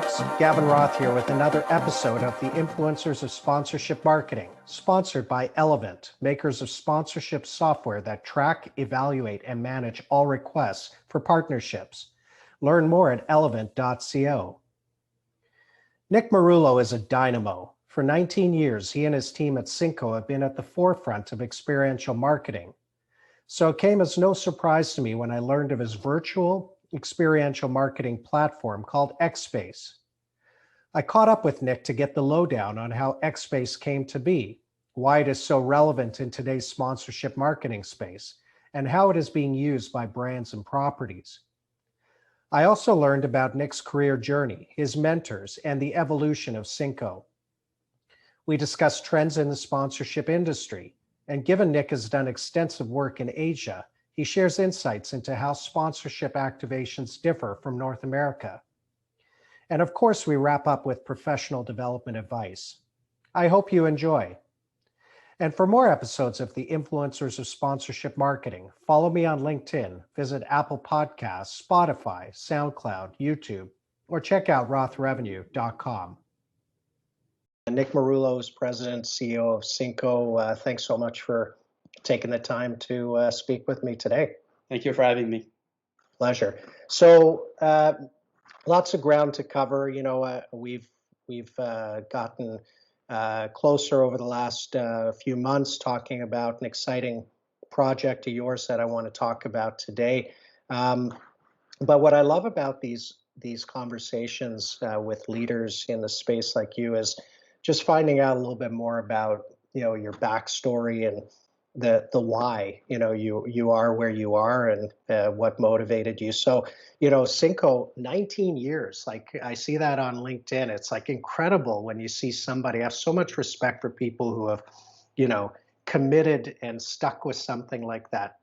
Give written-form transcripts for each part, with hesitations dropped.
folks. Gavin Roth here with another episode of the Influencers of Sponsorship Marketing, sponsored by Elevant, makers of sponsorship software that track, evaluate, and manage all requests for partnerships. Learn more at elevant.co. Nick Marullo is a dynamo. For 19 years, he and his team at Cinco have been at the forefront of experiential marketing. So it came as no surprise to me when I learned of his virtual experiential marketing platform called xSpace. I caught up with Nick to get the lowdown on how xSpace came to be, why it is so relevant in today's sponsorship marketing space, and how it is being used by brands and properties. I also learned about Nick's career journey, his mentors, and the evolution of Cinco. We discussed trends in the sponsorship industry, and given Nick has done extensive work in Asia, he shares insights into how sponsorship activations differ from North America. And of course, we wrap up with professional development advice. I hope you enjoy. And for more episodes of the Influencers of Sponsorship Marketing, follow me on LinkedIn, visit Apple Podcasts, Spotify, SoundCloud, YouTube, or check out rothrevenue.com. Nick Marullo is President and CEO of Cinco. Thanks so much for taking the time to speak with me today. Thank you for having me. Pleasure. So lots of ground to cover. You know, we've gotten closer over the last few months talking about an exciting project of yours that I want to talk about today. But what I love about these conversations with leaders in the space like you is just finding out a little bit more about, you know, your backstory and the why, you know, you are where you are and what motivated you. So, you know, Cinco, 19 years, like I see that on LinkedIn. It's like incredible when you see somebody. I have so much respect for people who have, you know, committed and stuck with something like that.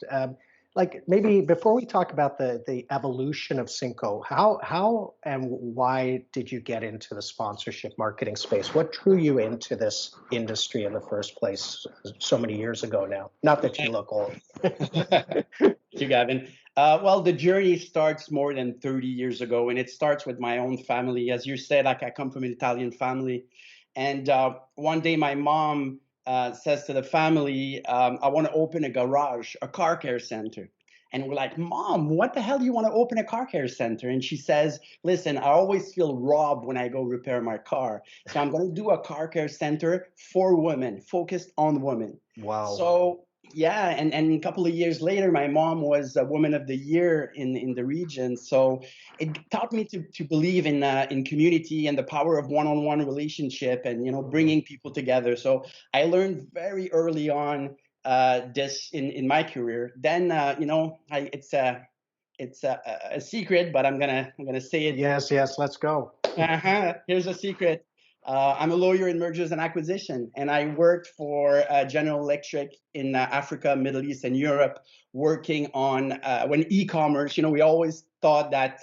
Like maybe before we talk about the evolution of Cinco, how and why did you get into the sponsorship marketing space? What drew you into this industry in the first place so many years ago now? Not that you look old. Thank you, Gavin. Well, the journey starts more than 30 years ago, and it starts with my own family. As you said, like I come from an Italian family. And one day my mom says to the family, I want to open a garage, a car care center. And we're like, Mom, what the hell do you want to open a car care center? And she says, listen, I always feel robbed when I go repair my car. So I'm going to do a car care center for women, focused on women. Wow. So yeah, and a couple of years later, my mom was a Woman of the Year in the region. So it taught me to believe in community and the power of one-on-one relationship and, you know, bringing people together. So I learned very early on this in my career. Then you know, it's a secret, but I'm gonna say it. Yes, let's go. Here's a secret. I'm a lawyer in mergers and acquisition, and I worked for General Electric in Africa, Middle East, and Europe, working on when e-commerce. You know, we always thought that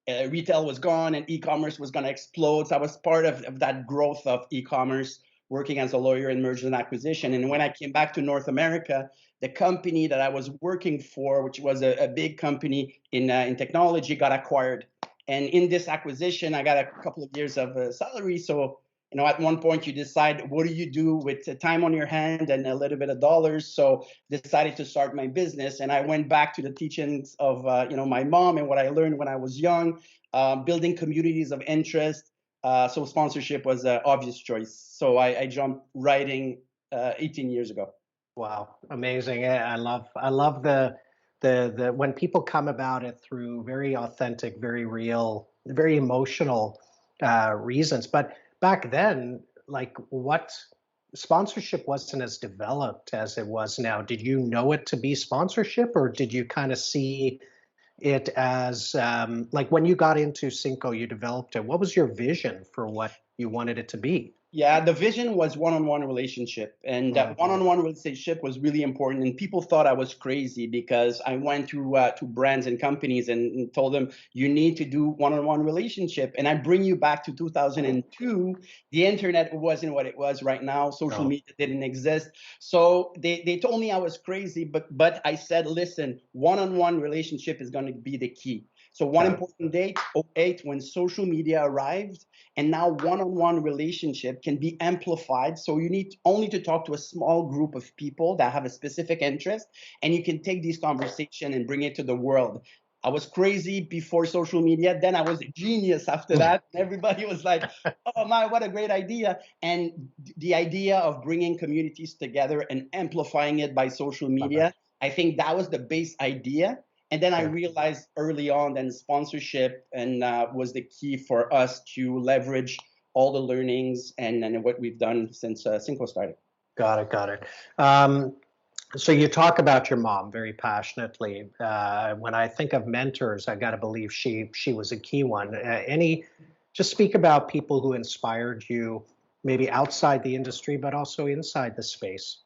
retail was gone and e-commerce was going to explode. So I was part of that growth of e-commerce, working as a lawyer in mergers and acquisition. And when I came back to North America, the company that I was working for, which was a big company in technology, got acquired. And in this acquisition, I got a couple of years of salary. So, you know, at one point you decide, what do you do with time on your hand and a little bit of dollars? So decided to start my business. And I went back to the teachings of, you know, my mom and what I learned when I was young, building communities of interest. So sponsorship was an obvious choice. So I jumped writing 18 years ago. Wow, amazing. Yeah, I love the when people come about it through very authentic, very real, very emotional reasons. But back then, like, what sponsorship wasn't as developed as it was now. Did you know it to be sponsorship, or did you kind of see it as like when you got into Cinco, you developed it? What was your vision for what you wanted it to be? Yeah, the vision was one-on-one relationship, and that one-on-one relationship was really important. And people thought I was crazy because I went to brands and companies and told them you need to do one-on-one relationship. And I bring you back to 2002. The internet wasn't what it was right now. Social media didn't exist, so they told me I was crazy. But I said, listen, one-on-one relationship is going to be the key. So one Got it. important date, '08, when social media arrived, and now one-on-one relationship can be amplified. So you need only to talk to a small group of people that have a specific interest, and you can take this conversation and bring it to the world. I was crazy before social media. Then I was a genius after that. Everybody was like, oh my, what a great idea. And the idea of bringing communities together and amplifying it by social Love it. media, I think that was the base idea. And then I Yeah. realized early on that sponsorship and was the key for us to leverage all the learnings and what we've done since Cinco started. Got it. Got it. Um, so you talk about your mom very passionately. When I think of mentors, I got to believe she was a key one. Just speak about people who inspired you, maybe outside the industry, but also inside the space.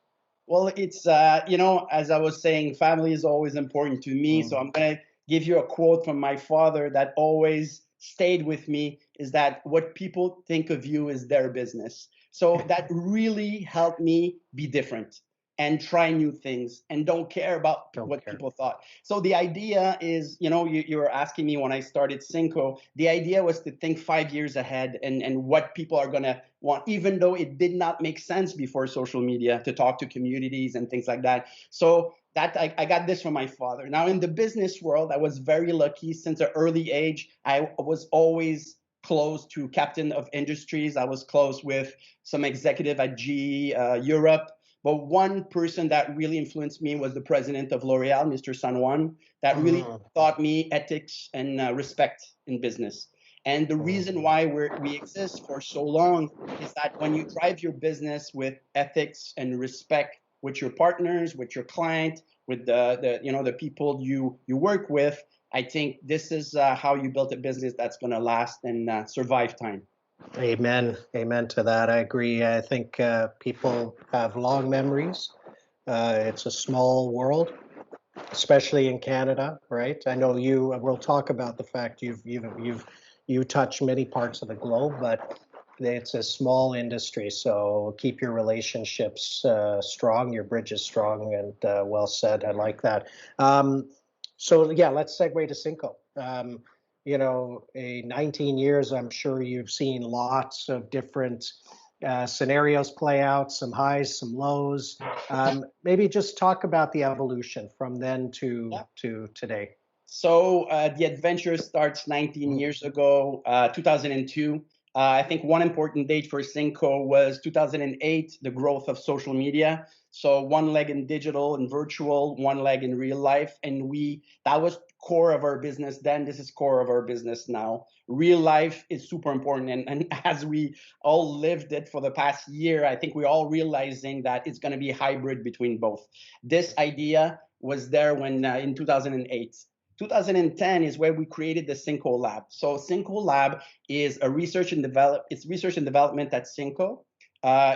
Well, it's as I was saying, family is always important to me. So Mm. I'm gonna give you a quote from my father that always stayed with me: is that what people think of you is their business. So that really helped me be different and try new things and don't care about Don't what care. people thought. So the idea is, you were asking me when I started Cinco, the idea was to think 5 years ahead and what people are gonna want, even though it did not make sense before social media to talk to communities and things like that. So that I got this from my father. Now in the business world, I was very lucky since an early age. I was always close to captain of industries. I was close with some executive at GE Europe. But one person that really influenced me was the president of L'Oreal, Mr. San Juan, that really Mm, taught me ethics and respect in business. And the mm. reason why we exist for so long is that when you drive your business with ethics and respect with your partners, with your client, with the people you work with, I think this is how you build a business that's going to last and survive time. Amen. Amen to that. I agree. I think people have long memories. It's a small world, especially in Canada, right? I know you. We'll talk about the fact you touch many parts of the globe, but it's a small industry. So keep your relationships strong, your bridges strong, and well said. I like that. So yeah, let's segue to Cinco. A 19 years, I'm sure you've seen lots of different scenarios play out, some highs, some lows. Maybe just talk about the evolution from then Yeah. to today. So the adventure starts 19 Mhm. years ago, 2002. I think one important date for Cinco was 2008, the growth of social media. So one leg in digital and virtual, one leg in real life, and that was core of our business then. This is core of our business now. Real life is super important, and as we all lived it for the past year, I think we're all realizing that it's going to be a hybrid between both. This idea was there when in 2008. 2010 is where we created the Cinco Lab. So Cinco Lab is it's research and development at Cinco,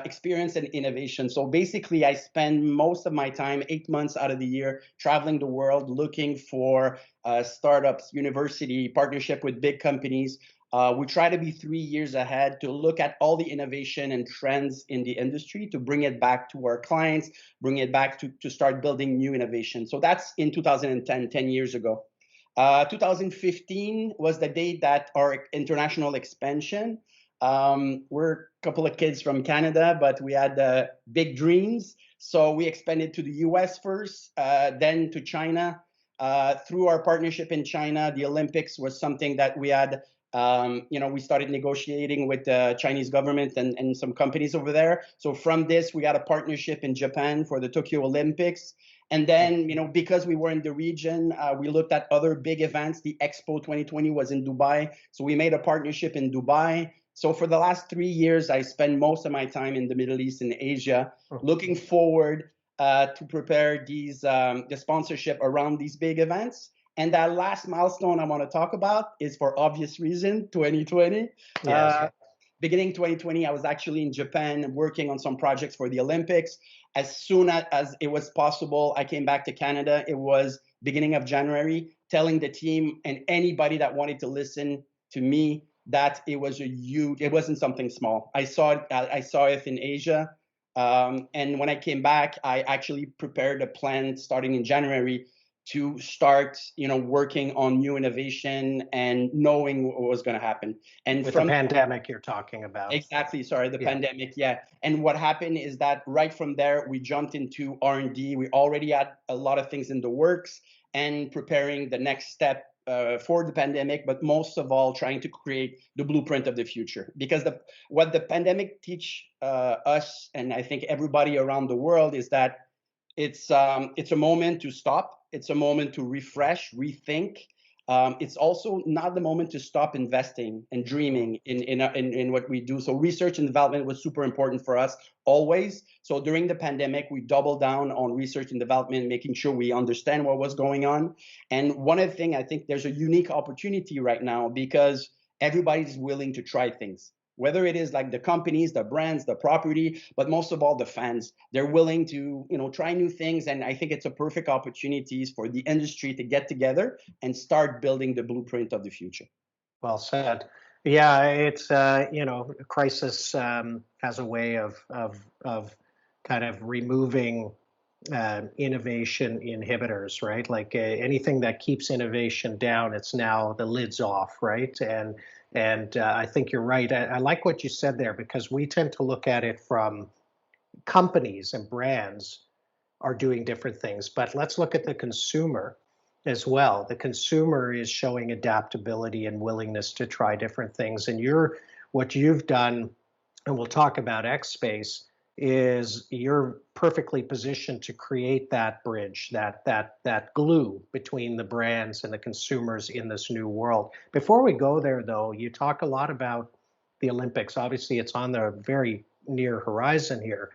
experience and innovation. So basically, I spend most of my time, 8 months out of the year, traveling the world looking for startups, university, partnership with big companies. We try to be 3 years ahead to look at all the innovation and trends in the industry to bring it back to our clients, bring it back to start building new innovation. So that's in 2010, 10 years ago. 2015 was the day that our international expansion. We're a couple of kids from Canada, but we had big dreams. So we expanded to the US first, then to China. Through our partnership in China, the Olympics was something that we had. We started negotiating with the Chinese government and some companies over there. So from this, we got a partnership in Japan for the Tokyo Olympics. And then, because we were in the region, we looked at other big events. The Expo 2020 was in Dubai. So we made a partnership in Dubai. So for the last 3 years, I spend most of my time in the Middle East and Asia, looking forward to prepare the sponsorship around these big events. And that last milestone I want to talk about is for obvious reason, 2020. Yes. Beginning 2020, I was actually in Japan working on some projects for the Olympics. As soon as it was possible, I came back to Canada. It was beginning of January, telling the team and anybody that wanted to listen to me that it wasn't something small. I saw it in Asia. And when I came back, I actually prepared a plan starting in January to start, working on new innovation and knowing what was going to happen. And With the from pandemic you're talking about. exactly, sorry, the Yeah. pandemic, yeah. And what happened is that right from there, we jumped into R&D. We already had a lot of things in the works and preparing the next step for the pandemic, but most of all, trying to create the blueprint of the future. Because what the pandemic teach us, and I think everybody around the world, is that it's a moment to stop. It's a moment to refresh, rethink. It's also not the moment to stop investing and dreaming in what we do. So research and development was super important for us always. So during the pandemic, we doubled down on research and development, making sure we understand what was going on. And one of the things, I think there's a unique opportunity right now because everybody's willing to try things, whether it is like the companies, the brands, the property, but most of all the fans. They're willing to, try new things, and I think it's a perfect opportunity for the industry to get together and start building the blueprint of the future. Well said. Yeah, it's crisis has a way of kind of removing innovation inhibitors, right? Like anything that keeps innovation down, it's now the lid's off, right? And I think you're right. I like what you said there because we tend to look at it from companies and brands are doing different things, but let's look at the consumer as well. The consumer is showing adaptability and willingness to try different things. And what you've done, and we'll talk about xSpace, is you're perfectly positioned to create that bridge, that glue between the brands and the consumers in this new world. Before we go there, though, you talk a lot about the Olympics. Obviously, it's on the very near horizon here.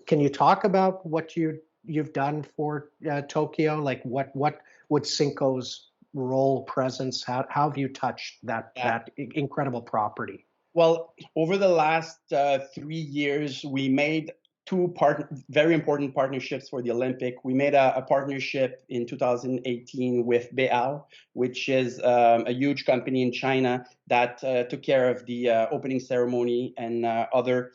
Can you talk about what you've done for Tokyo? Like what would Cinco's role, presence? How have you touched Yeah. that incredible property? Well, over the last 3 years, we made two very important partnerships for the Olympic. We made a partnership in 2018 with Beao, which is a huge company in China that took care of the opening ceremony and other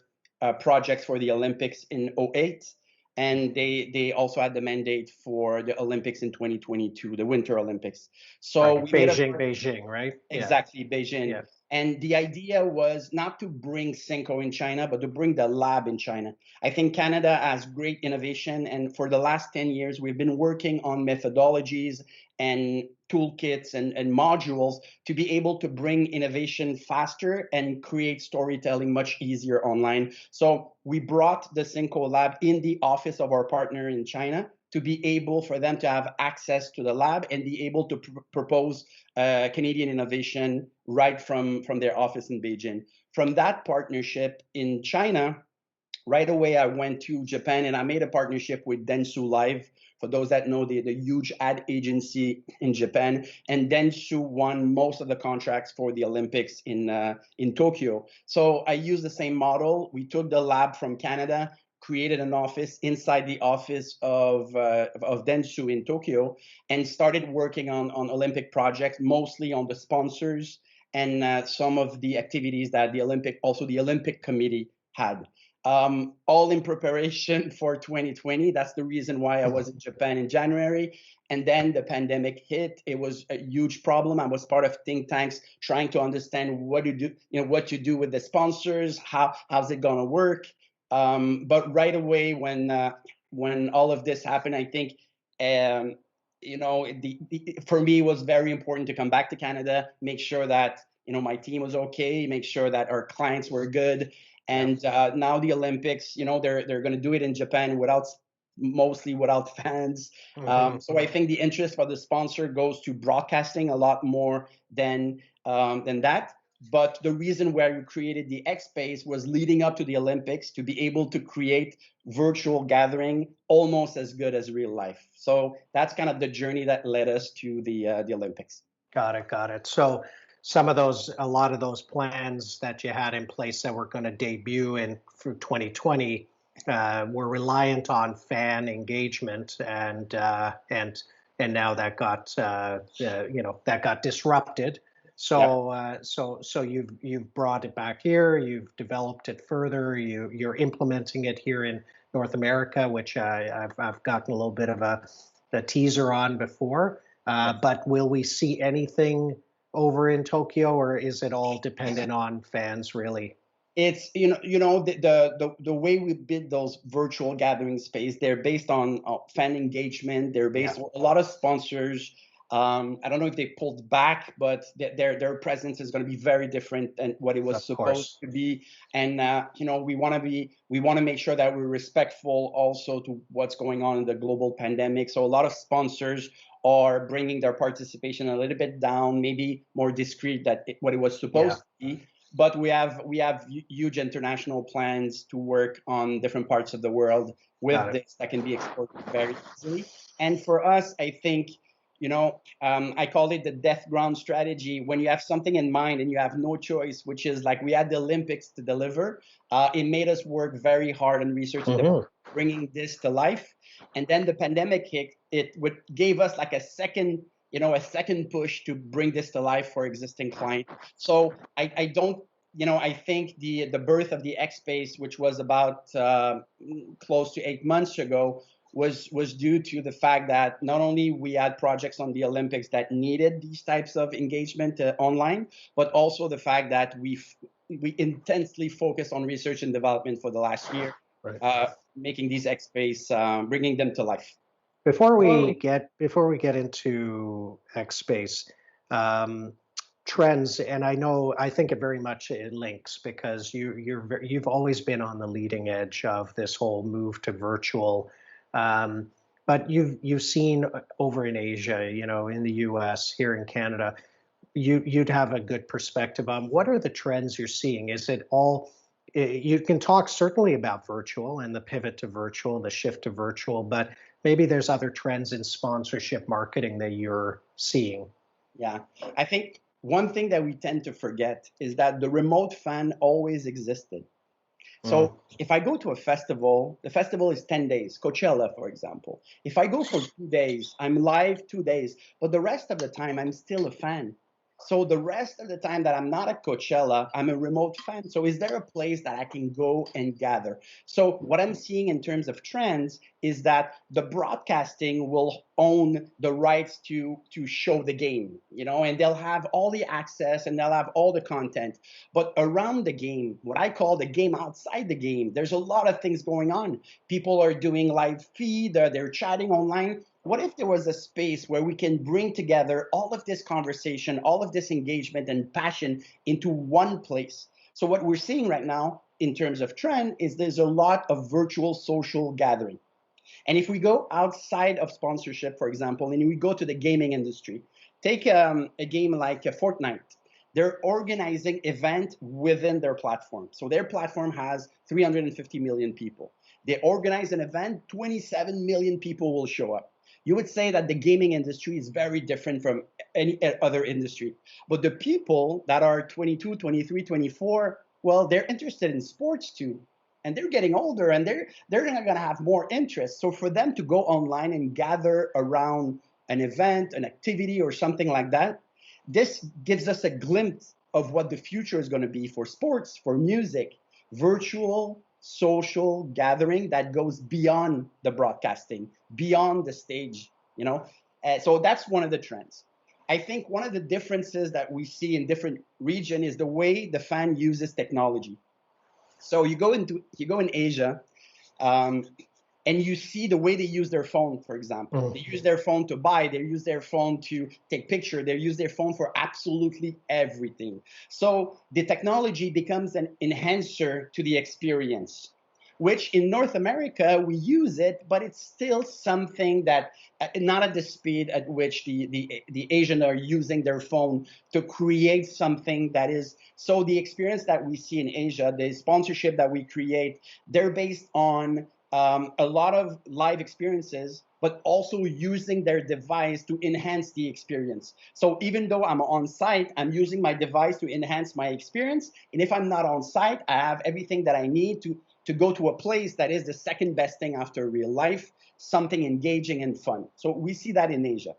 projects for the Olympics in '08. And they also had the mandate for the Olympics in 2022, the Winter Olympics. So Right, we made a Beijing, right? Yeah, exactly, Beijing. yeah. And the idea was not to bring Cinco in China, but to bring the lab in China. I think Canada has great innovation. And for the last 10 years, we've been working on methodologies and toolkits and modules to be able to bring innovation faster and create storytelling much easier online. So we brought the Cinco lab in the office of our partner in China to be able for them to have access to the lab and be able to propose Canadian innovation right from their office in Beijing. From that partnership in China, right away I went to Japan and I made a partnership with Dentsu Live. For those that know, the huge ad agency in Japan, and Dentsu won most of the contracts for the Olympics in Tokyo. So I used the same model. We took the lab from Canada, created an office inside the office of Dentsu in Tokyo, and started working on Olympic projects, mostly on the sponsors and some of the activities that the Olympic Committee had. All in preparation for 2020. That's the reason why I was in Japan in January. And then the pandemic hit. It was a huge problem. I was part of think tanks trying to understand what to do, what to do with the sponsors, how's it gonna work. But right away when all of this happened, I think for me it was very important to come back to Canada, make sure that my team was okay, make sure that our clients were good. And now the Olympics, they're going to do it in Japan mostly without fans. So I think the interest for the sponsor goes to broadcasting a lot more than that. But the reason why we created the xSpace was leading up to the Olympics to be able to create virtual gathering almost as good as real life. So that's kind of the journey that led us to the Olympics. Got it, got it. So a lot of those plans that you had in place that were going to debut in through 2020 were reliant on fan engagement, and now that got that got disrupted. So so you've brought it back here. You've developed it further. You're implementing it here in North America, which I've gotten a little bit of a the teaser on before. Yes. But will we see anything over in Tokyo, or is it all dependent on fans, really? It's the way we build those virtual gathering space, they're based on fan engagement, they're Yeah, based on a lot of sponsors. I don't know if they pulled back, but their presence is going to be very different than what it was of supposed course. to be. And we want to make sure that we're respectful also to what's going on in the global pandemic. So a lot of sponsors are bringing their participation a little bit down, maybe more discreet than what it was Yeah, supposed to be. But we have huge international plans to work on different parts of the world got with it. this that can be exported very easily. And for us, I think, I call it the death ground strategy. When you have something in mind and you have no choice, which is like we had the Olympics to deliver, it made us work very hard on research and development, Hmm. bringing this to life. And then the pandemic hit. Gave us like a second push to bring this to life for existing clients. So I don't, I think the birth of the xSpace, which was about close to 8 months ago, was due to the fact that not only we had projects on the Olympics that needed these types of engagement online, but also the fact that we intensely focused on research and development for the last year, Right. making these xSpace, bringing them to life. Before we get into XSpace, um, trends, and I think it very much it links because you've always been on the leading edge of this whole move to virtual. Um, but you've seen over in Asia, in the US, here in Canada, you'd have a good perspective on what are the trends you're seeing. Is it all you can talk certainly about virtual and the pivot to virtual, the shift to virtual, but maybe there's other trends in sponsorship marketing that you're seeing. Yeah, I think one thing that we tend to forget is that the remote fan always existed. Mm. So if I go to a festival, the festival is 10 days, Coachella, for example. If I go for 2 days, I'm live 2 days, but the rest of the time, I'm still a fan. So the rest of the time that I'm not at Coachella, I'm a remote fan. So is there a place that I can go and gather? So what I'm seeing in terms of trends is that the broadcasting will own the rights to show the game, and they'll have all the access and they'll have all the content. But around the game, what I call the game outside the game, there's a lot of things going on. People are doing live feed, they're chatting online. What if there was a space where we can bring together all of this conversation, all of this engagement and passion into one place? So what we're seeing right now in terms of trend is there's a lot of virtual social gathering. And if we go outside of sponsorship, for example, and we go to the gaming industry, take a game like Fortnite. They're organizing event within their platform. So their platform has 350 million people. They organize an event, 27 million people will show up. You would say that the gaming industry is very different from any other industry. But the people that are 22, 23, 24, well, they're interested in sports too. And they're getting older and they're going to have more interest. So for them to go online and gather around an event, an activity, or something like that, this gives us a glimpse of what the future is going to be for sports, for music, virtual social gathering that goes beyond the broadcasting, beyond the stage. So that's one of the trends. I think one of the differences that we see in different region is the way the fan uses technology. So you go in Asia, um, and you see the way they use their phone. For example, Mm. they use their phone to buy, they use their phone to take picture, they use their phone for absolutely everything. So the technology becomes an enhancer to the experience, which in North America we use it, but it's still something that not at the speed at which the Asian are using their phone to create something that is. So the experience that we see in Asia, the sponsorship that we create, they're based on a lot of live experiences, but also using their device to enhance the experience. So even though I'm on site, I'm using my device to enhance my experience. And if I'm not on site, I have everything that I need to go to a place that is the second best thing after real life, something engaging and fun. So we see that in Asia.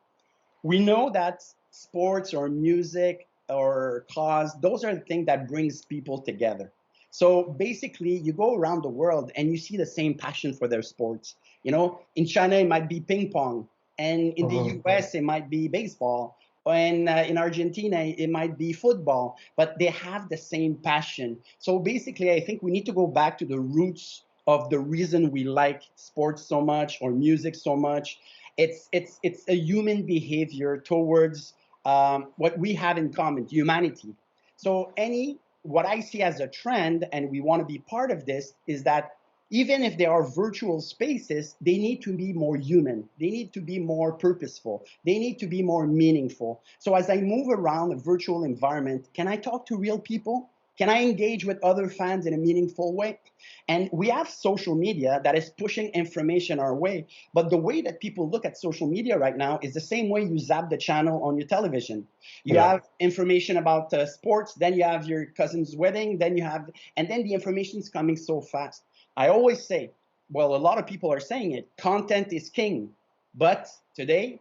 We know that sports or music or cause, those are the things that brings people together. So basically you go around the world and you see the same passion for their sports. In China it might be ping pong, And in the US, it might be baseball. And in Argentina, it might be football, but they have the same passion. So basically, I think we need to go back to the roots of the reason we like sports so much or music so much. It's a human behavior towards what we have in common, humanity. So what I see as a trend, and we want to be part of this, is that even if there are virtual spaces, they need to be more human. They need to be more purposeful. They need to be more meaningful. So as I move around a virtual environment, can I talk to real people? Can I engage with other fans in a meaningful way? And we have social media that is pushing information our way. But the way that people look at social media right now is the same way you zap the channel on your television. You have information about sports, then you have your cousin's wedding, and then the information is coming so fast. I always say, well, a lot of people are saying it, content is king. But today,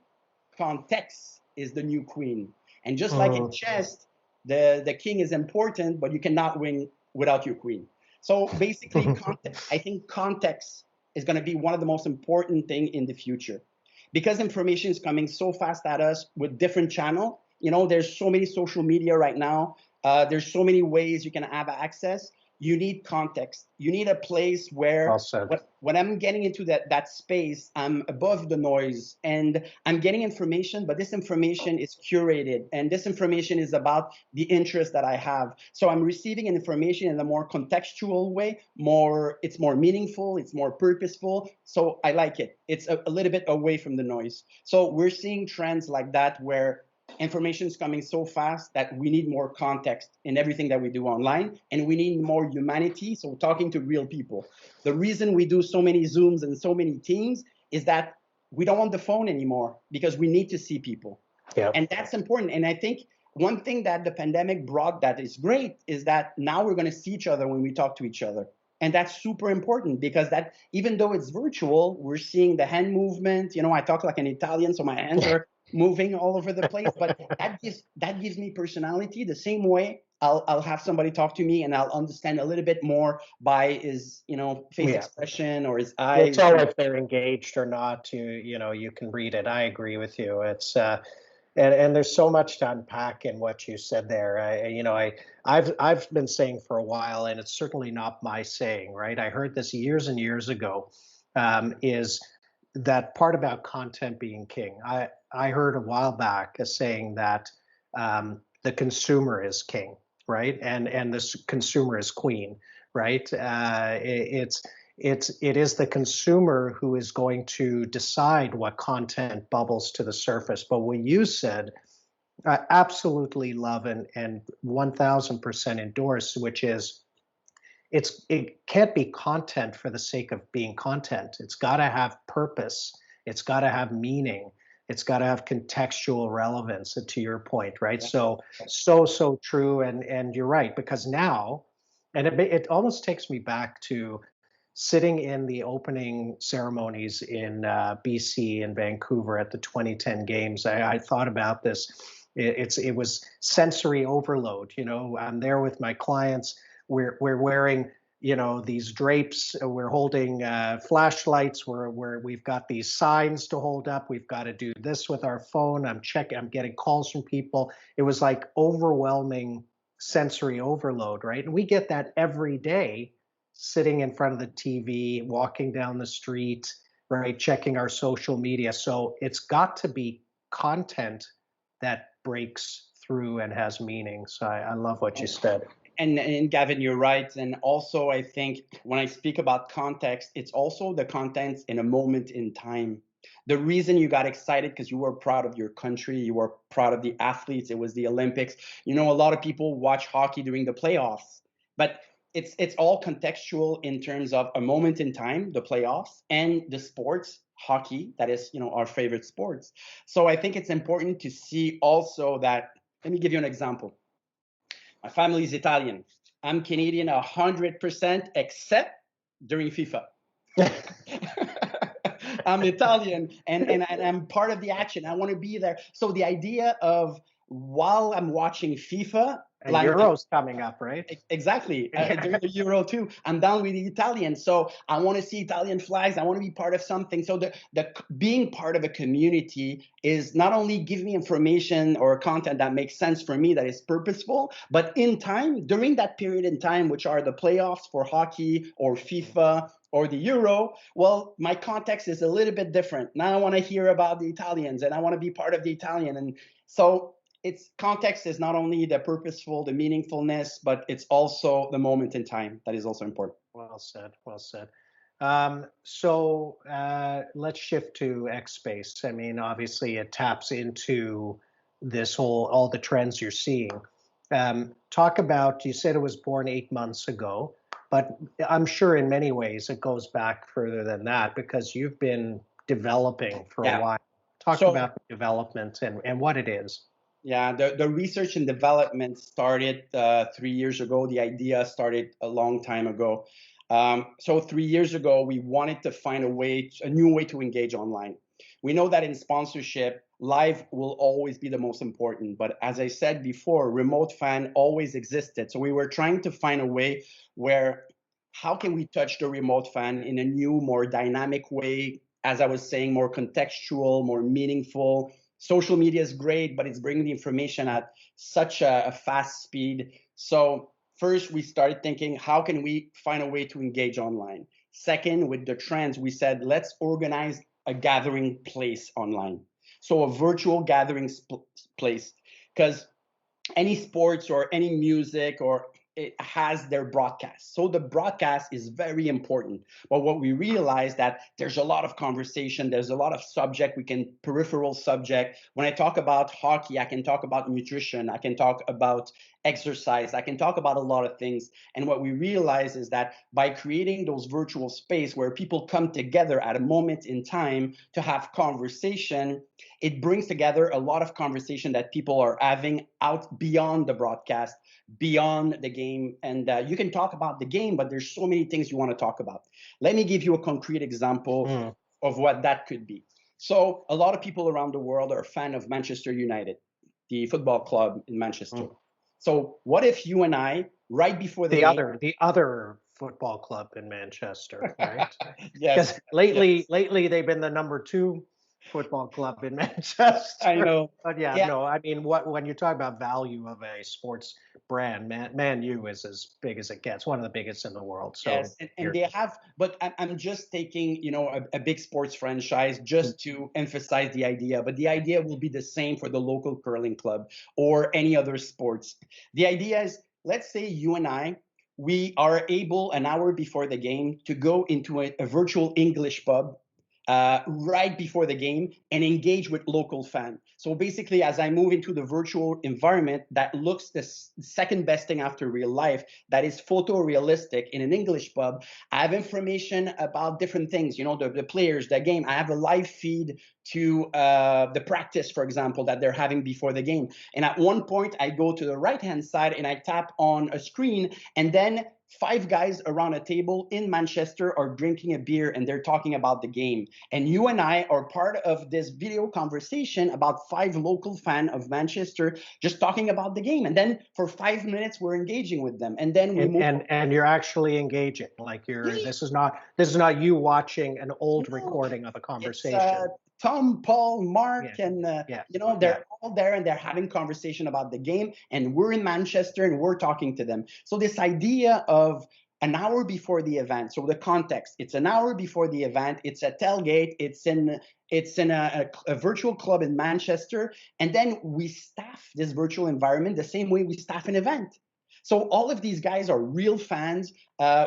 context is the new queen. And just like in chess, the king is important, but you cannot win without your queen. So basically, I think context is going to be one of the most important thing in the future, because information is coming so fast at us with different channel. There's so many social media right now. There's so many ways you can have access. You need context. You need a place where when I'm getting into that space, I'm above the noise and I'm getting information, but this information is curated and this information is about the interest that I have. So I'm receiving information in a more contextual way, it's more meaningful, it's more purposeful. So I like it. It's a little bit away from the noise. So we're seeing trends like that where information is coming so fast that we need more context in everything that we do online, and we need more humanity, so talking to real people. The reason we do so many Zooms and so many Teams is that we don't want the phone anymore, because we need to see people. And that's important. And I think one thing that the pandemic brought that is great is that now we're going to see each other when we talk to each other. And that's super important, because that, even though it's virtual, we're seeing the hand movement. I talk like an Italian, so my hands are moving all over the place, but that gives me personality. The same way I'll have somebody talk to me and I'll understand a little bit more by his face expression or his eyes. It's all if they're engaged or not. You can read it. I agree with you. It's and there's so much to unpack in what you said there. I've been saying for a while, and it's certainly not my saying, right? I heard this years and years ago. Is that part about content being king? I heard a while back a saying that the consumer is king, right? And the consumer is queen, right? It is the consumer who is going to decide what content bubbles to the surface. But what you said, I absolutely love and 1000% endorse, which is it can't be content for the sake of being content. It's got to have purpose. It's got to have meaning. It's got to have contextual relevance, to your point, right? So true. And you're right, because now, and it almost takes me back to sitting in the opening ceremonies in BC and Vancouver at the 2010 games. I thought about this. It was sensory overload. I'm there with my clients. We're wearing these drapes. We're holding flashlights. We've got these signs to hold up. We've got to do this with our phone. I'm getting calls from people. It was like overwhelming sensory overload, right? And we get that every day, sitting in front of the TV, walking down the street, right? Checking our social media. So it's got to be content that breaks through and has meaning. So I love what you said. And Gavin, you're right. And also, I think when I speak about context, it's also the content in a moment in time. The reason you got excited because you were proud of your country, you were proud of the athletes, it was the Olympics. A lot of people watch hockey during the playoffs, but it's all contextual in terms of a moment in time, the playoffs, and the sports, hockey, that is, our favorite sports. So I think it's important to see also that, let me give you an example. My family is Italian. I'm Canadian 100%, except during FIFA. I'm Italian and I'm part of the action. I want to be there. So the idea of while I'm watching FIFA, And Euro's coming up, right? Exactly. During the Euro too. I'm down with the Italians. So I want to see Italian flags. I want to be part of something. So the being part of a community is not only give me information or content that makes sense for me, that is purposeful, but in time, during that period in time, which are the playoffs for hockey or FIFA or the Euro, well, my context is a little bit different. Now I want to hear about the Italians and I want to be part of the Italian. And so it's context is not only the purposeful, the meaningfulness, but it's also the moment in time that is also important. Well said. Well said. Let's shift to xSpace. I mean, obviously, it taps into this whole all the trends you're seeing. Talk about. You said it was born 8 months ago, but I'm sure in many ways it goes back further than that because you've been developing for a while. Talk about development and what it is. Yeah, the research and development started 3 years ago. The idea started a long time ago. So 3 years ago, we wanted to find a new way to engage online. We know that in sponsorship, live will always be the most important. But as I said before, remote fan always existed. So we were trying to find a way where how can we touch the remote fan in a new, more dynamic way? As I was saying, more contextual, more meaningful. Social media is great, but it's bringing the information at such a fast speed. So first, we started thinking, how can we find a way to engage online? Second, with the trends, we said, let's organize a gathering place online. So a virtual gathering place, because any sports or any music or it has their broadcast. So the broadcast is very important. But what we realize that there's a lot of conversation, there's a lot of subject, we can peripheral subject. When I talk about hockey, I can talk about nutrition, I can talk about exercise, I can talk about a lot of things. And what we realize is that by creating those virtual space where people come together at a moment in time to have conversation, it brings together a lot of conversation that people are having out beyond the broadcast, beyond the game. And you can talk about the game, but there's so many things you want to talk about. Let me give you a concrete example of what that could be. So a lot of people around the world are a fan of Manchester United, the football club in Manchester. So what if you and I, right before the game, the other football club in Manchester, right? Yes. Lately they've been the number 2 football club in Manchester. I know. But no, I mean, when you talk about value of a sports brand, Man U is as big as it gets, one of the biggest in the world. So yes, and they have, but I'm just taking, a big sports franchise just to emphasize the idea, but the idea will be the same for the local curling club or any other sports. The idea is, let's say you and I, we are able an hour before the game to go into a virtual English pub right before the game and engage with local fans. So basically, as I move into the virtual environment that looks the second best thing after real life, that is photorealistic in an English pub, I have information about different things, the players, the game. I have a live feed to the practice, for example, that they're having before the game. And at one point, I go to the right-hand side and I tap on a screen, and then 5 guys around a table in Manchester are drinking a beer and they're talking about the game. And you and I are part of this video conversation about 5 local fans of Manchester just talking about the game. And then for 5 minutes, we're engaging with them. And then we move. And you're actually engaging. Like this is not you watching an old recording of a conversation. Tom, Paul, Mark, and they're all there and they're having conversation about the game, and we're in Manchester and we're talking to them. So this idea of an hour before the event. So the context, it's an hour before the event. It's a tailgate. It's in a virtual club in Manchester, and then we staff this virtual environment the same way we staff an event. So all of these guys are real fans.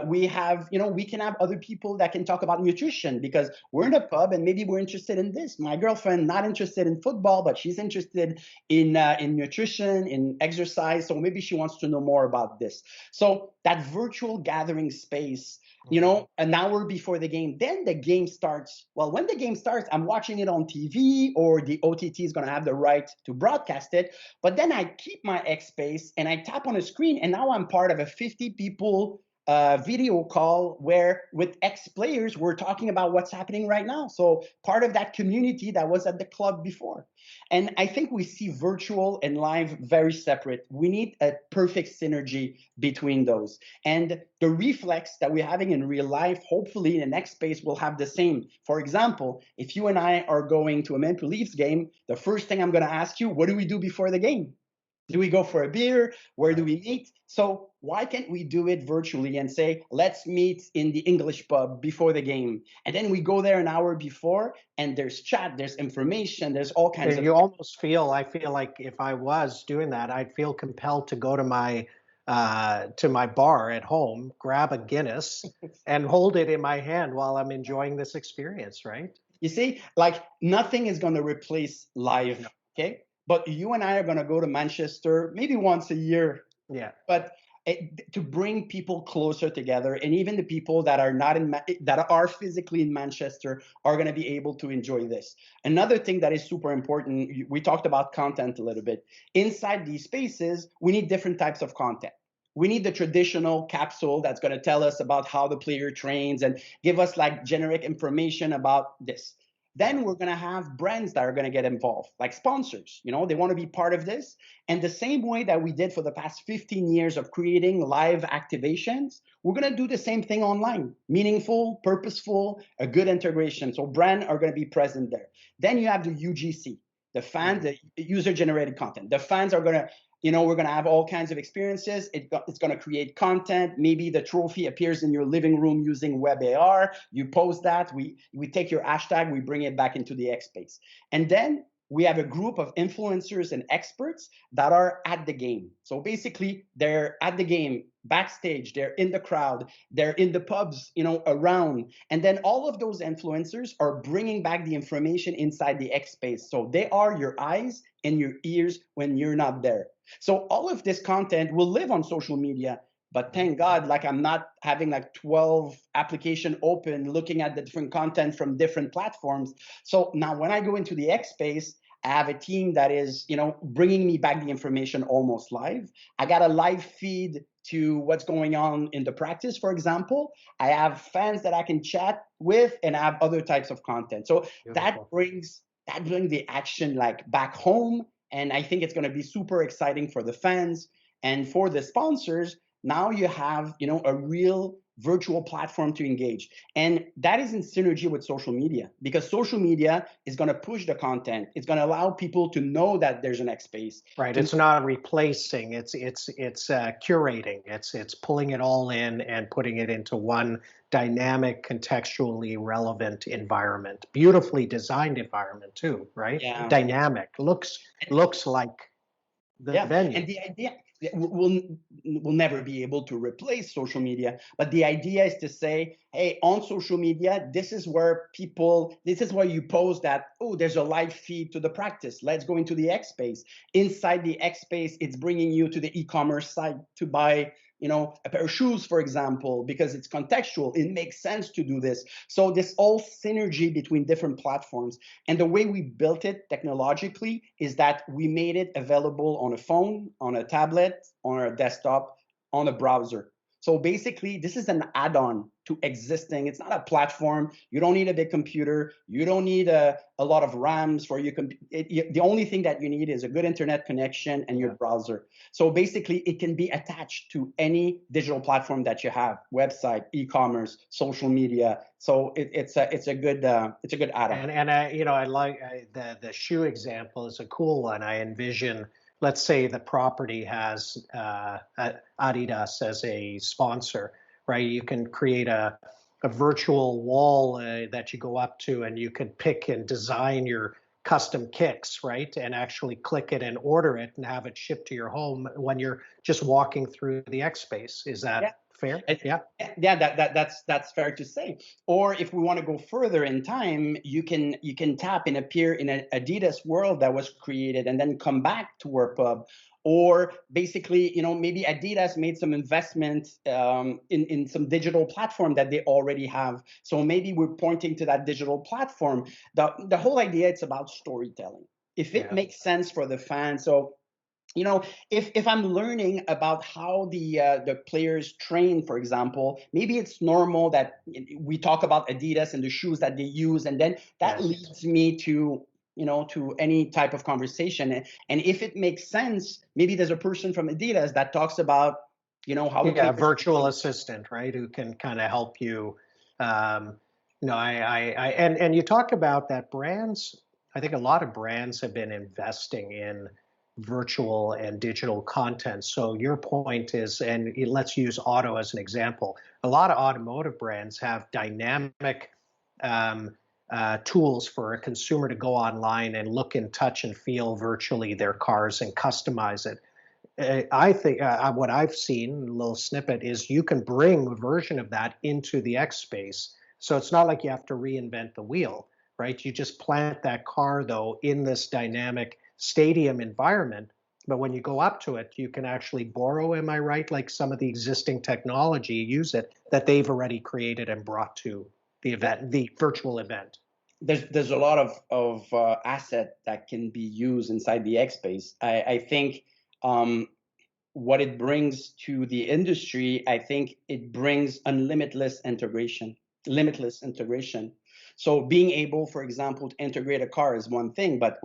We have, we can have other people that can talk about nutrition because we're in a pub and maybe we're interested in this. My girlfriend not interested in football, but she's interested in nutrition, in exercise. So maybe she wants to know more about this. So that virtual gathering space, an hour before the game, then the game starts. Well, when the game starts, I'm watching it on TV or the OTT is going to have the right to broadcast it. But then I keep my xSpace and I tap on a screen and now I'm part of a 50 people video call where with ex players we're talking about what's happening right now. So part of that community that was at the club before. And I think we see virtual and live very separate. We need a perfect synergy between those. And the reflex that we're having in real life, hopefully in the xSpace will have the same. For example, if you and I are going to a Maple Leafs game, the first thing I'm going to ask you, what do we do before the game? Do we go for a beer? Where do we meet? So why can't we do it virtually and say, let's meet in the English pub before the game? And then we go there an hour before and there's chat, there's information, there's all kinds of. You almost feel, I feel like if I was doing that, I'd feel compelled to go to my bar at home, grab a Guinness and hold it in my hand while I'm enjoying this experience, right? You see, like nothing is going to replace live, No. okay? But you and I are going to go to Manchester maybe once a year, Yeah. but to bring people closer together, and even the people that are not that are physically in Manchester are going to be able to enjoy this. Another thing that is super important, we talked about content a little bit. Inside these spaces, we need different types of content. We need the traditional capsule that's going to tell us about how the player trains and give us like generic information about this. Then we're going to have brands that are going to get involved, like sponsors. You know, they want to be part of this. And the same way that we did for the past 15 years of creating live activations, we're going to do the same thing online. Meaningful, purposeful, a good integration. So brands are going to be present there. Then you have the UGC, the fans, the user generated content. The fans are going to, we're going to have all kinds of experiences. It's going to create content. Maybe the trophy appears in your living room using WebAR. You post that. We take your hashtag. We bring it back into the xSpace. And then we have a group of influencers and experts that are at the game. So basically, they're at the game, backstage, they're in the crowd, they're in the pubs, around. And then all of those influencers are bringing back the information inside the xSpace. So they are your eyes and your ears when you're not there. So all of this content will live on social media, but thank God, like I'm not having like 12 application open, looking at the different content from different platforms. So now when I go into the xSpace, I have a team that is, bringing me back the information almost live. I got a live feed to what's going on in the practice, for example. I have fans that I can chat with, and I have other types of content. So that brings the action like back home. And I think it's going to be super exciting for the fans and for the sponsors. Now you have, a real virtual platform to engage. And that is in synergy with social media, because social media is going to push the content. It's going to allow people to know that there's an xSpace. Right. It's not replacing. It's curating. It's pulling it all in and putting it into one dynamic, contextually relevant environment. Beautifully designed environment too, right? Yeah. Dynamic. Looks like the venue. And the idea, we'll never be able to replace social media, but the idea is to say, hey, on social media, this is where you post that, oh, there's a live feed to the practice. Let's go into the xSpace. Inside the xSpace, it's bringing you to the e-commerce site to buy a pair of shoes, for example, because it's contextual. It makes sense to do this. So this whole synergy between different platforms, and the way we built it technologically is that we made it available on a phone, on a tablet, on a desktop, on a browser. So basically, this is an add-on to existing. It's not a platform. You don't need a big computer. You don't need a lot of RAMs for your computer. The only thing that you need is a good internet connection and your browser. So basically, it can be attached to any digital platform that you have: website, e-commerce, social media. So it's a good add-on. And I like the shoe example is a cool one. I envision, let's say the property has Adidas as a sponsor, right? You can create a virtual wall that you go up to, and you can pick and design your custom kicks, right? And actually click it and order it and have it shipped to your home when you're just walking through the xSpace. Is that fair? Yeah, that's fair to say. Or if we want to go further in time, you can tap and appear in an Adidas world that was created and then come back to our pub. Or basically, maybe Adidas made some investment in some digital platform that they already have. So maybe we're pointing to that digital platform. The whole idea, it's about storytelling. If it makes sense for the fan. So if I'm learning about how the players train, for example, maybe it's normal that we talk about Adidas and the shoes that they use, and then that Yes. leads me to any type of conversation. And if it makes sense, maybe there's a person from Adidas that talks about how the Yeah, a players. virtual assistant, right, who can kind of help you. Um, no, and you talk about that brands. I think a lot of brands have been investing in virtual and digital content. So your point is, and let's use auto as an example. A lot of automotive brands have dynamic um, tools for a consumer to go online and look and touch and feel virtually their cars and customize it. I think what I've seen, a little snippet, is you can bring a version of that into the xSpace. So it's not like you have to reinvent the wheel, right? You just plant that car, though, in this dynamic stadium environment. But when you go up to it, you can actually borrow, am I right? Like some of the existing technology, use it that they've already created and brought to the event, the virtual event. There's a lot of asset that can be used inside the X space. I think what it brings to the industry, I think it brings limitless integration. So being able, for example, to integrate a car is one thing, but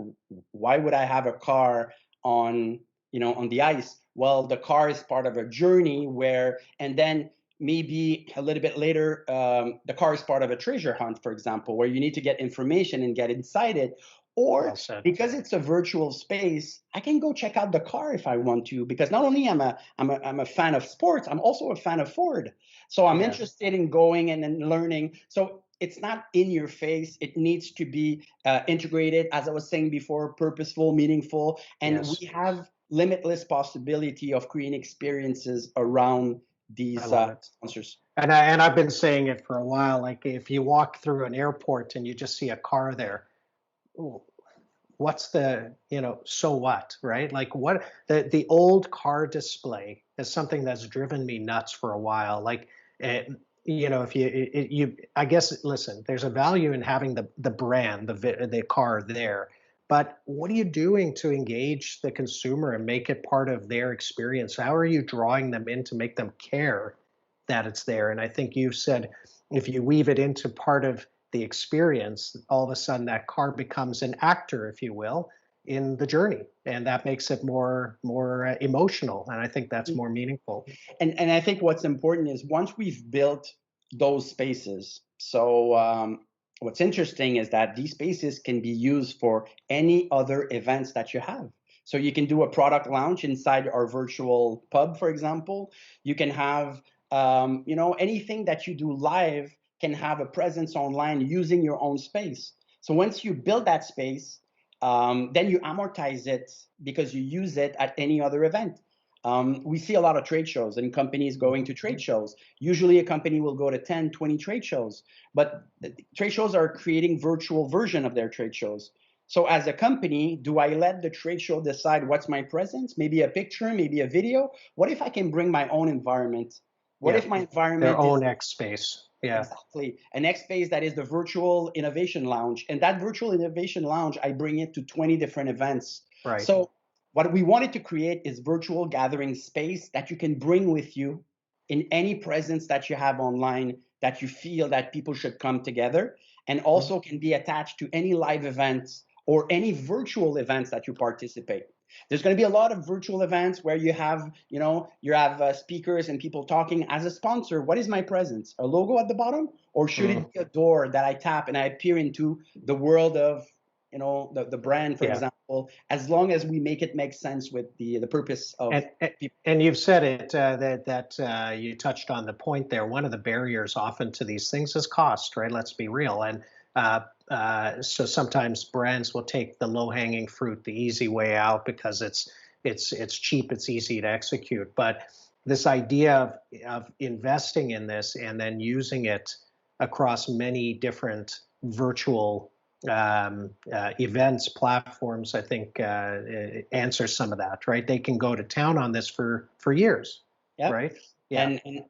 why would I have a car on on the ice? Well, the car is part of a journey where, and then maybe a little bit later, the car is part of a treasure hunt, for example, where you need to get information and get inside it. Well Or said. because it's a virtual space, I can go check out the car if I want to. Because not only I'm a fan of sports, I'm also a fan of Ford. So I'm Yes. interested in going and then learning. So it's not in your face. It needs to be integrated, as I was saying before, purposeful, meaningful, and we Yes. have limitless possibility of creating experiences around I these love it. sponsors. And I've been saying it for a while. Like if you walk through an airport and you just see a car there, ooh, what's the, so what, right? Like what the old car display is something that's driven me nuts for a while. Like, uh, if you, I guess, listen, there's a value in having the brand, the car there. But what are you doing to engage the consumer and make it part of their experience? How are you drawing them in to make them care that it's there? And I think you said if you weave it into part of the experience, all of a sudden that car becomes an actor, if you will, in the journey, and that makes it more emotional. And I think that's more meaningful. And I think what's important is once we've built those spaces. So what's interesting is that these spaces can be used for any other events that you have. So you can do a product launch inside our virtual pub, for example. You can have anything that you do live can have a presence online using your own space. So once you build that space, then you amortize it because you use it at any other event. We see a lot of trade shows and companies going to trade shows. Usually a company will go to 10, 20 trade shows, but trade shows are creating virtual version of their trade shows. So as a company, do I let the trade show decide what's my presence? Maybe a picture, maybe a video. What if I can bring my own environment? What Yeah, if my their environment is own X space. Yeah, exactly an X space that is the virtual innovation lounge? And that virtual innovation lounge, I bring it to 20 different events. right. So what we wanted to create is virtual gathering space that you can bring with you in any presence that you have online that you feel that people should come together, and Mhm. also can be attached to any live events or any virtual events that you participate. There's going to be a lot of virtual events where you have speakers and people talking. As a sponsor, what is my presence? A logo at the bottom, or should Mm. it be a door that I tap and I appear into the world of the brand, for Yeah, example? As long as we make it make sense with the purpose of and people. and you've said it that you touched on the point there. One of the barriers often to these things is cost, right? Let's be real. And so sometimes brands will take the low hanging fruit, the easy way out, because it's cheap, it's easy to execute. But this idea of investing in this and then using it across many different virtual events, platforms, I think answer some of that, right? They can go to town on this for years, Yeah. right? Yeah. And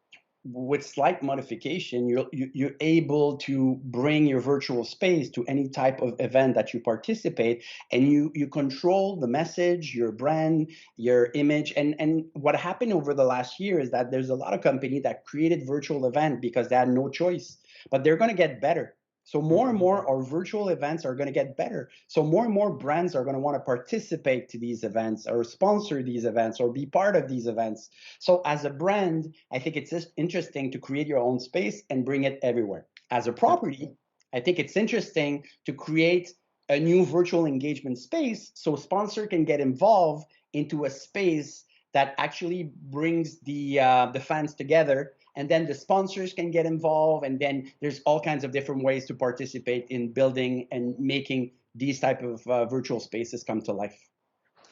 with slight modification, you're able to bring your virtual space to any type of event that you participate, and you control the message, your brand, your image. And what happened over the last year is that there's a lot of company that created virtual event because they had no choice, but they're going to get better. So more and more our virtual events are going to get better. So more and more brands are going to want to participate to these events or sponsor these events or be part of these events. So as a brand, I think it's just interesting to create your own space and bring it everywhere. As a property, I think it's interesting to create a new virtual engagement space so sponsor can get involved into a space that actually brings the fans together, and then the sponsors can get involved, and then there's all kinds of different ways to participate in building and making these type of virtual spaces come to life.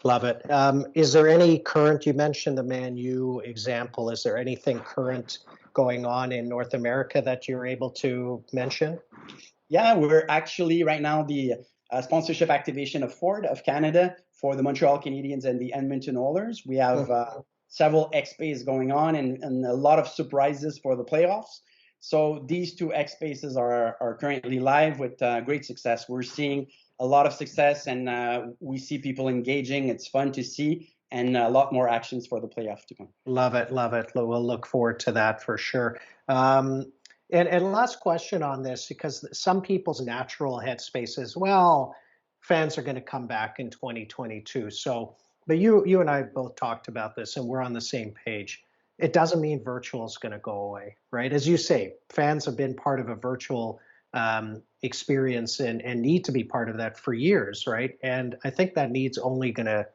Love it. Is there any current, you mentioned the Man U example, is there anything current going on in North America that you're able to mention? Yeah, we're actually right now the sponsorship activation of Ford of Canada for the Montreal Canadiens and the Edmonton Oilers. We have several xSpace going on, and a lot of surprises for the playoffs. So these two xSpaces are currently live with great success. We're seeing a lot of success, and we see people engaging. It's fun to see, and a lot more actions for the playoff to come. Love it, love it. We'll look forward to that for sure. And last question on this, because some people's natural headspace is, well, fans are going to come back in 2022. So, but you and I both talked about this, and we're on the same page. It doesn't mean virtual is going to go away, right? As you say, fans have been part of a virtual experience and need to be part of that for years, right? And I think that need's only going to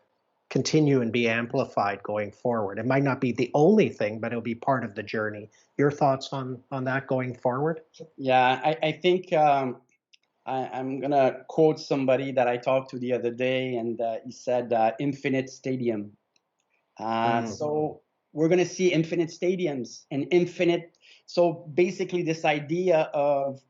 continue and be amplified going forward. It might not be the only thing, but it'll be part of the journey. Your thoughts on that going forward? Yeah, I think I'm gonna quote somebody that I talked to the other day, and he said, "Infinite stadium." So we're gonna see infinite stadiums and infinite. So basically, this idea of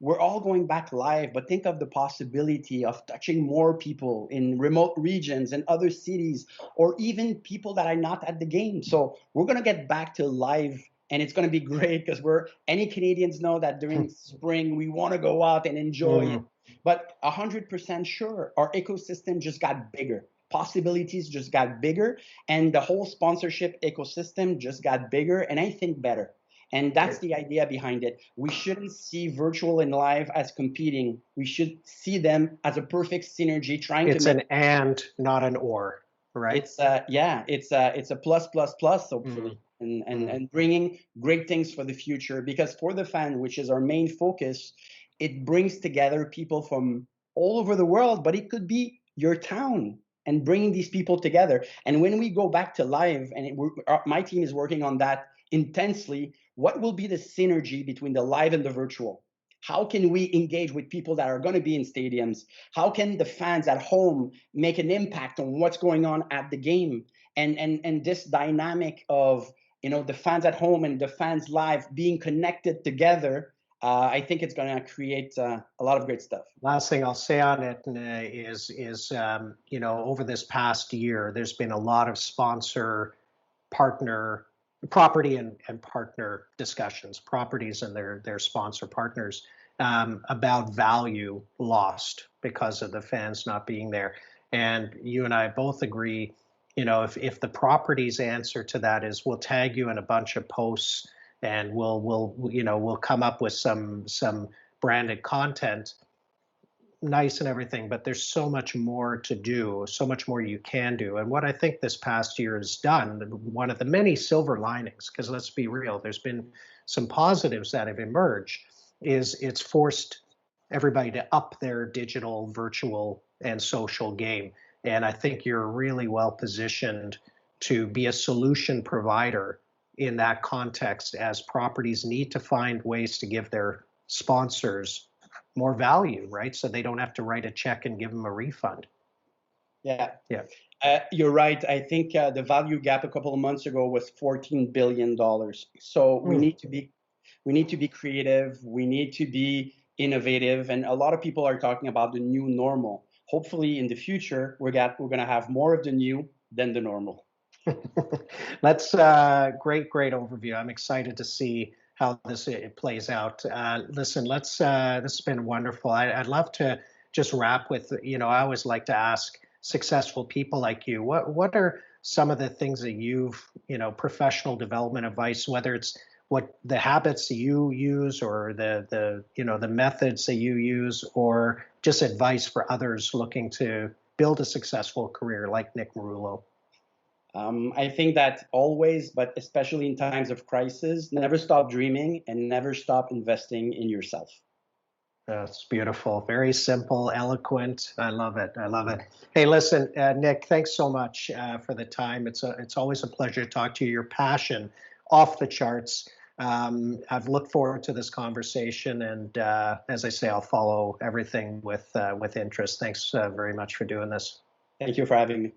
we're all going back live, but think of the possibility of touching more people in remote regions and other cities, or even people that are not at the game. So we're going to get back to live, and it's going to be great because we're any Canadians know that during spring we want to go out and enjoy it. But 100% sure, our ecosystem just got bigger. Possibilities just got bigger, and the whole sponsorship ecosystem just got bigger, and I think better. And that's the idea behind it. We shouldn't see virtual and live as competing. We should see them as a perfect synergy, trying It's to make an and, not an or, right? it's it's a plus plus plus hopefully, and bringing great things for the future. Because for the fan, which is our main focus, it brings together people from all over the world, but it could be your town, and bringing these people together. And when we go back to live, and my team is working on that intensely, what will be the synergy between the live and the virtual? How can we engage with people that are going to be in stadiums? How can the fans at home make an impact on what's going on at the game? And this dynamic of the fans at home and the fans live being connected together, I think it's going to create a lot of great stuff. Last thing I'll say on it is over this past year, there's been a lot of sponsor, partner, property and partner discussions, properties and their sponsor partners, about value lost because of the fans not being there. And you and I both agree, if the property's answer to that is we'll tag you in a bunch of posts and we'll come up with some branded content, nice and everything, but there's so much more to do, so much more you can do. And what I think this past year has done, one of the many silver linings, because let's be real, there's been some positives that have emerged, is it's forced everybody to up their digital, virtual, and social game. And I think you're really well positioned to be a solution provider in that context, as properties need to find ways to give their sponsors more value, right? So they don't have to write a check and give them a refund. Yeah. Yeah. You're right. I think the value gap a couple of months ago was $14 billion. So we need to be creative. We need to be innovative. And a lot of people are talking about the new normal. Hopefully in the future, we're going to have more of the new than the normal. That's great overview. I'm excited to see how this it plays out. Listen, this has been wonderful. I'd love to just wrap with, I always like to ask successful people like you, what are some of the things that you've, professional development advice, whether it's what the habits that you use or the methods that you use, or just advice for others looking to build a successful career like Nick Marullo. I think that always, but especially in times of crisis, never stop dreaming and never stop investing in yourself. That's beautiful. Very simple, eloquent. I love it. I love it. Hey, listen, Nick, thanks so much for the time. It's always a pleasure to talk to you. Your passion off the charts. I've looked forward to this conversation, and as I say, I'll follow everything with interest. Thanks very much for doing this. Thank you for having me.